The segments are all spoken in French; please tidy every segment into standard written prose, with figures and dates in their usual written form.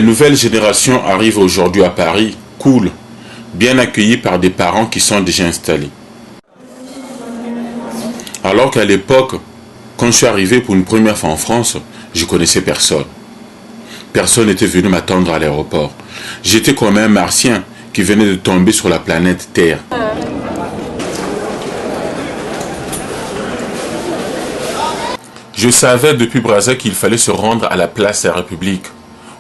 Les nouvelles générations arrivent aujourd'hui à Paris, cool, bien accueillies par des parents qui sont déjà installés. Alors qu'à l'époque, quand je suis arrivé pour une première fois en France, je connaissais personne. Personne n'était venu m'attendre à l'aéroport. J'étais comme un martien qui venait de tomber sur la planète Terre. Je savais depuis Brazza qu'il fallait se rendre à la place de la République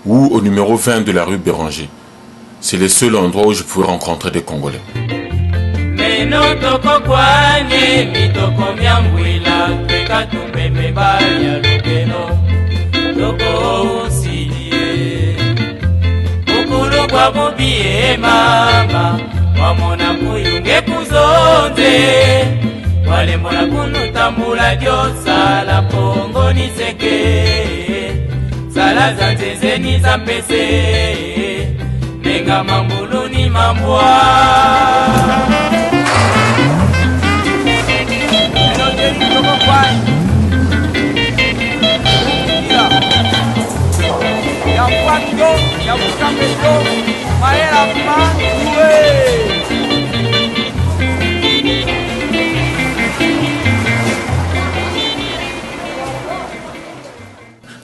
ou au numéro 20 de la rue Béranger. C'est le seul endroit où je pouvais rencontrer des Congolais. Sala za nzezeni za mpese Nenga mambulu ni mambwa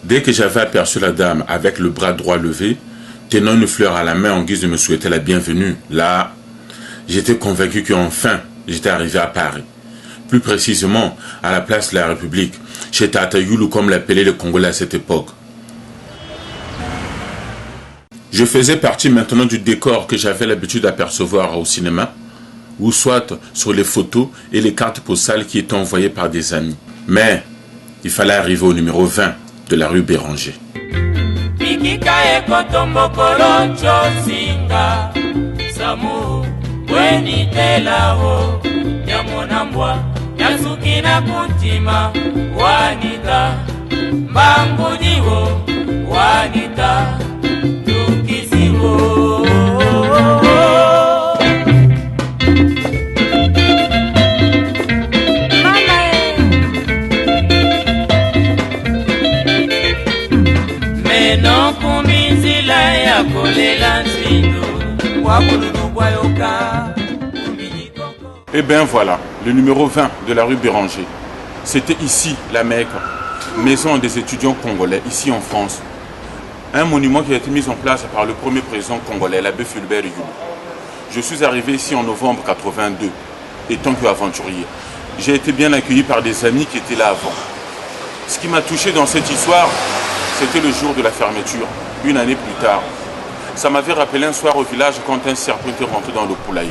Dès que j'avais aperçu la dame avec le bras droit levé, tenant une fleur à la main en guise de me souhaiter la bienvenue, là, j'étais convaincu qu'enfin, j'étais arrivé à Paris. Plus précisément, à la place de la République, chez Tata Youlou, comme l'appelaient les Congolais à cette époque. Je faisais partie maintenant du décor que j'avais l'habitude d'apercevoir au cinéma, ou soit sur les photos et les cartes postales qui étaient envoyées par des amis. Mais, il fallait arriver au numéro 20. De la rue Béranger. Et bien voilà, le numéro 20 de la rue Béranger. C'était ici, la Mecque, maison des étudiants congolais, ici en France. Un monument qui a été mis en place par le premier président congolais, l'abbé Fulbert Youlou. Je suis arrivé ici en novembre 82, étant qu'aventurier. J'ai été bien accueilli par des amis qui étaient là avant. Ce qui m'a touché dans cette histoire, c'était le jour de la fermeture, une année plus tard. Ça m'avait rappelé un soir au village quand un serpent était rentré dans le poulailler.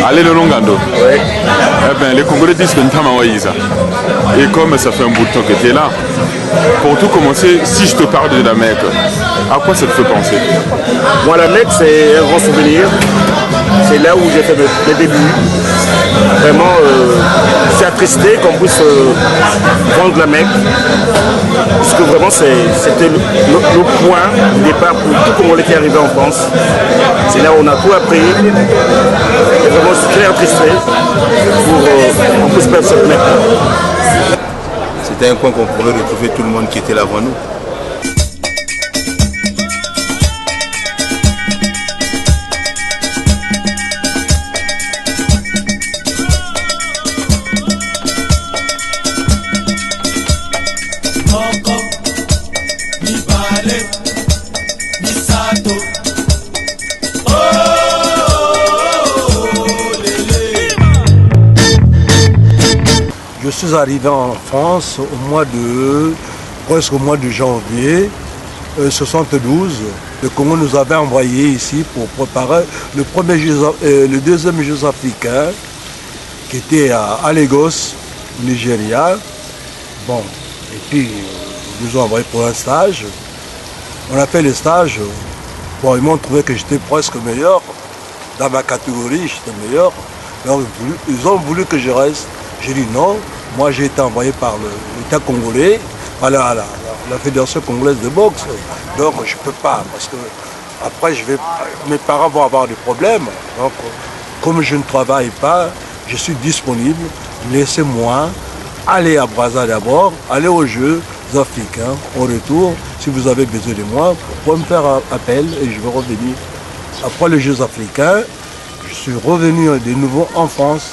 Allez le Longando. Oui. Eh bien, les Congolais disent que Ntamawaïza. Et comme ça fait un bout de temps que tu es là, pour tout commencer, si je te parle de la Mecque, à quoi ça te fait penser? Moi, la Mecque, c'est un grand souvenir. C'est là où j'ai fait mes débuts. Vraiment, c'est attristé qu'on puisse vendre la Mecque. Parce que vraiment, c'était le point de départ pour tout Congolais qui est arrivé en France. C'est là où on a tout appris. Et vraiment, je suis très attristé pour qu'on puisse perdre cette Mecque. C'était un coin qu'on pouvait retrouver tout le monde qui était là avant nous. Je suis arrivé en France presque au mois de janvier 72. Le Congo nous avait envoyé ici pour préparer le deuxième Jeux africains qui était à Lagos, au Nigeria. Bon, et puis ils nous ont envoyé pour un stage. On a fait le stage. Bon, ils m'ont trouvé que j'étais presque meilleur. Dans ma catégorie, j'étais meilleur. Alors, ils ont voulu que je reste. J'ai dit non. Moi, j'ai été envoyé par l'État congolais, à la Fédération congolaise de boxe. Donc, je ne peux pas, parce que après, mes parents vont avoir des problèmes. Donc, comme je ne travaille pas, je suis disponible. Laissez-moi aller à Brazza d'abord, aller aux Jeux africains. Au retour, si vous avez besoin de moi, vous pouvez me faire appel et je vais revenir. Après les Jeux africains, je suis revenu de nouveau en France.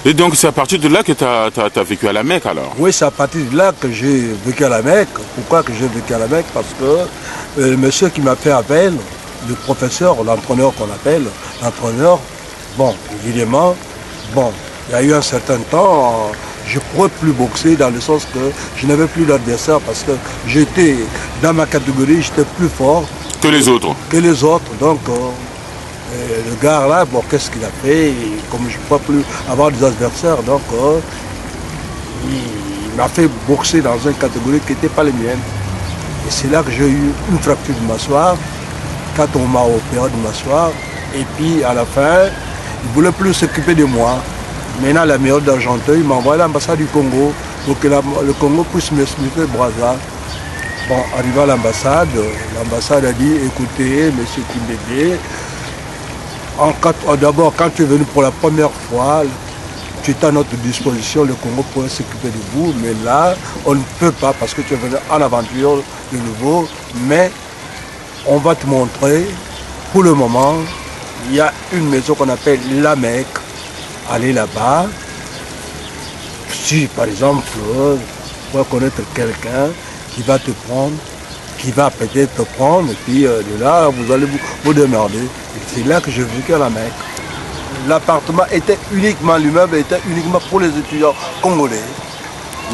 Et donc c'est à partir de là que tu as vécu à la Mecque alors? Oui, c'est à partir de là que j'ai vécu à la Mecque. Pourquoi que j'ai vécu à la Mecque? Parce que le monsieur qui m'a fait appel, le professeur, l'entraîneur qu'on appelle, l'entraîneur, bon, évidemment, bon, il y a eu un certain temps, je ne pourrais plus boxer dans le sens que je n'avais plus d'adversaire parce que j'étais, dans ma catégorie, j'étais plus fort que les autres. Donc, le gars là, bon, qu'est-ce qu'il a fait? Comme je ne peux plus avoir des adversaires, donc il m'a fait boxer dans une catégorie qui n'était pas la mienne. Et c'est là que j'ai eu une fracture de m'asseoir, quand on m'a opéré de m'asseoir. Et puis à la fin, il ne voulait plus s'occuper de moi. Maintenant, la mairie d'Argenteuil m'a envoyé à l'ambassade du Congo pour que le Congo puisse m'expliquer Brazza. Bon, arrivé à l'ambassade a dit, écoutez, monsieur Kimbébé, d'abord, quand tu es venu pour la première fois, tu es à notre disposition, le Congo pourrait s'occuper de vous, mais là, on ne peut pas parce que tu es venu en aventure de nouveau, mais on va te montrer, pour le moment, il y a une maison qu'on appelle La Mecque. Allez là-bas. Si, par exemple, tu vas connaître quelqu'un qui va te prendre, qui va peut-être te prendre, et puis de là, vous allez vous démerder. Et c'est là que j'ai vécu à la Mecque. L'appartement était uniquement, l'immeuble était uniquement pour les étudiants congolais.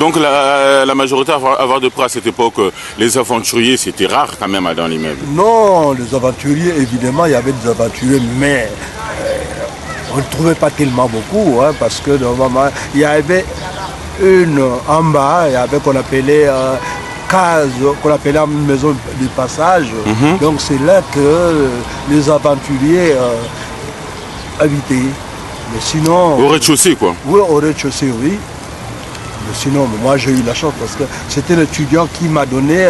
Donc la majorité à avoir de près à cette époque, les aventuriers, c'était rare quand même dans l'immeuble. Non, les aventuriers, évidemment, il y avait des aventuriers, mais on ne trouvait pas tellement beaucoup, hein, parce que normalement, il y avait une en bas, il y avait qu'on appelait case, qu'on appelait une maison de passage. Donc c'est là que les aventuriers habitaient. Mais sinon... Au rez-de-chaussée, quoi? Oui, au rez-de-chaussée, oui. Mais sinon, moi j'ai eu la chance parce que c'était l'étudiant qui m'a donné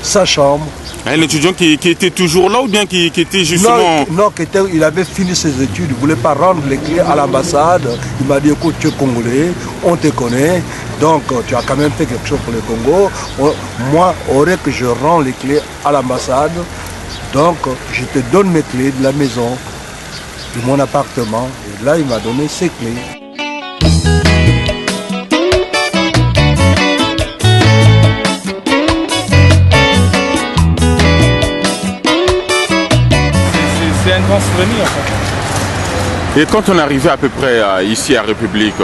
sa chambre. Un étudiant qui était toujours là ou bien qui était justement... Non, il avait fini ses études, il ne voulait pas rendre les clés à l'ambassade. Il m'a dit, écoute, tu es congolais, on te connaît, donc tu as quand même fait quelque chose pour le Congo. Moi, aurait que je rends les clés à l'ambassade, donc je te donne mes clés de la maison, de mon appartement. Et là, il m'a donné ses clés. C'est un grand souvenir en fait. Et quand on arrivait à peu près ici à République,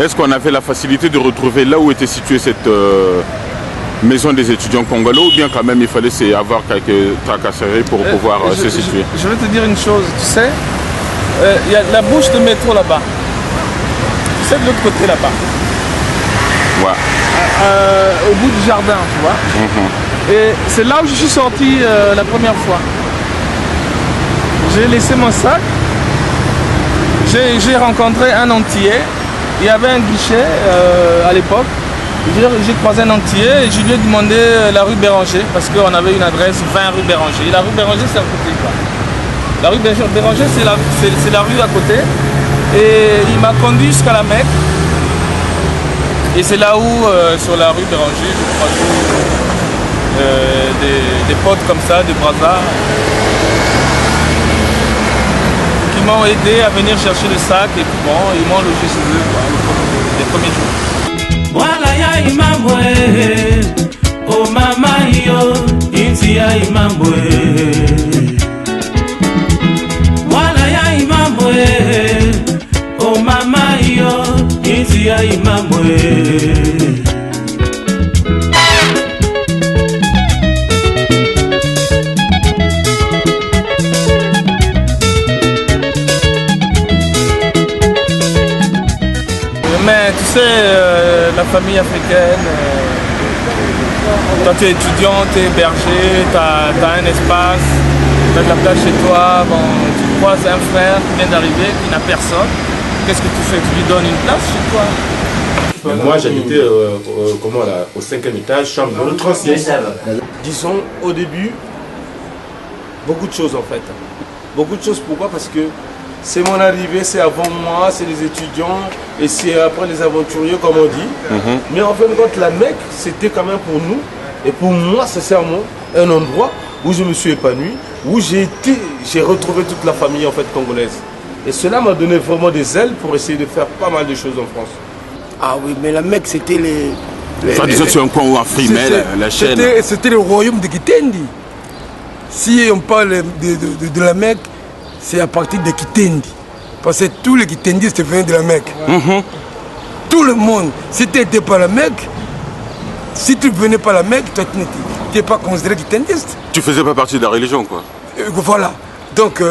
est-ce qu'on avait la facilité de retrouver là où était située cette maison des étudiants congolais ou bien quand même il fallait avoir quelques tracasseries pour pouvoir se situer? Je vais te dire une chose, tu sais, il y a la bouche de métro là-bas. Tu sais, de l'autre côté là-bas. Ouais. Au bout du jardin, tu vois. Et c'est là où je suis sorti la première fois. J'ai laissé mon sac, j'ai rencontré un Antillais, il y avait un guichet à l'époque, j'ai croisé un Antillais et je lui ai demandé la rue Béranger parce qu'on avait une adresse 20 rue Béranger. Et la rue Béranger c'est à côté quoi. La rue Béranger c'est la rue à côté et il m'a conduit jusqu'à la Mecque. Et c'est là où, sur la rue Béranger, je crois des potes comme ça, des brazards, qui m'ont aidé à venir chercher le sac et puis bon, ils m'ont logé chez eux les premiers jours. Voilà ya imambwe, oh mama yo, inti ya imambwe. Voilà ya imambwe, oh mama yo, inti ya imambwe. Mais tu sais, la famille africaine, quand tu es étudiant, tu es hébergé, tu as un espace, tu as de la place chez toi, bon, tu croises un frère qui vient d'arriver, qui n'a personne. Qu'est-ce que tu fais? Tu lui donnes une place chez toi? Moi j'habitais au 5e étage, chambre numéro 36. Disons, au début, beaucoup de choses en fait. Beaucoup de choses, pourquoi? Parce que c'est mon arrivée, c'est avant moi, c'est les étudiants et c'est après les aventuriers comme on dit. Mais en fin de compte, la Mecque, c'était quand même pour nous et pour moi, sincèrement, un endroit où je me suis épanoui, où j'ai retrouvé toute la famille en fait congolaise. Et cela m'a donné vraiment des ailes pour essayer de faire pas mal de choses en France. Ah oui, mais la Mecque, c'était les... Toi, disons que c'est un coin où on frimait la chaîne. C'était le royaume de Kitendi. Si on parle de la Mecque, c'est à partir de Kitendi. Parce que tous les Kitendistes venaient de la Mecque. Tout le monde. Si tu n'étais pas à la Mecque, si tu ne venais pas à la Mecque, toi, tu n'étais pas considéré Kitendiste. Tu faisais pas partie de la religion, quoi. Voilà. Donc,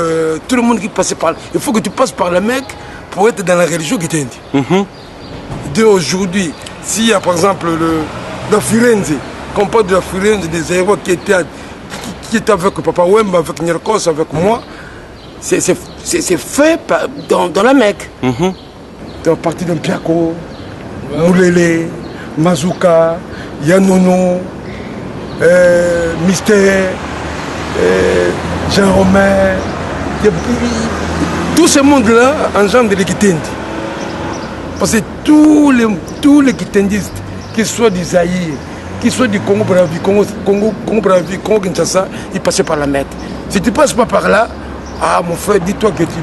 tout le monde qui passait par là, il faut que tu passes par la Mecque pour être dans la religion Kitendi. D'aujourd'hui, s'il y a par exemple la Firenze, qu'on parle de la Firenze, des héros qui étaient avec Papa Wemba, avec Nyerkos, avec moi, c'est fait dans la Mecque. À partir de Mpiako, Moulele, Mazouka, Yanono, Mystère, Jean-Romain, tout ce monde-là engendre les Kitendi. Parce que tous les Kitendistes, qu'ils soient du Zaïre, qu'ils soient du Congo Brazzaville, Congo Kinshasa, ils passaient par la Mecque. Si tu ne passes pas par là, ah mon frère, dis-toi que tu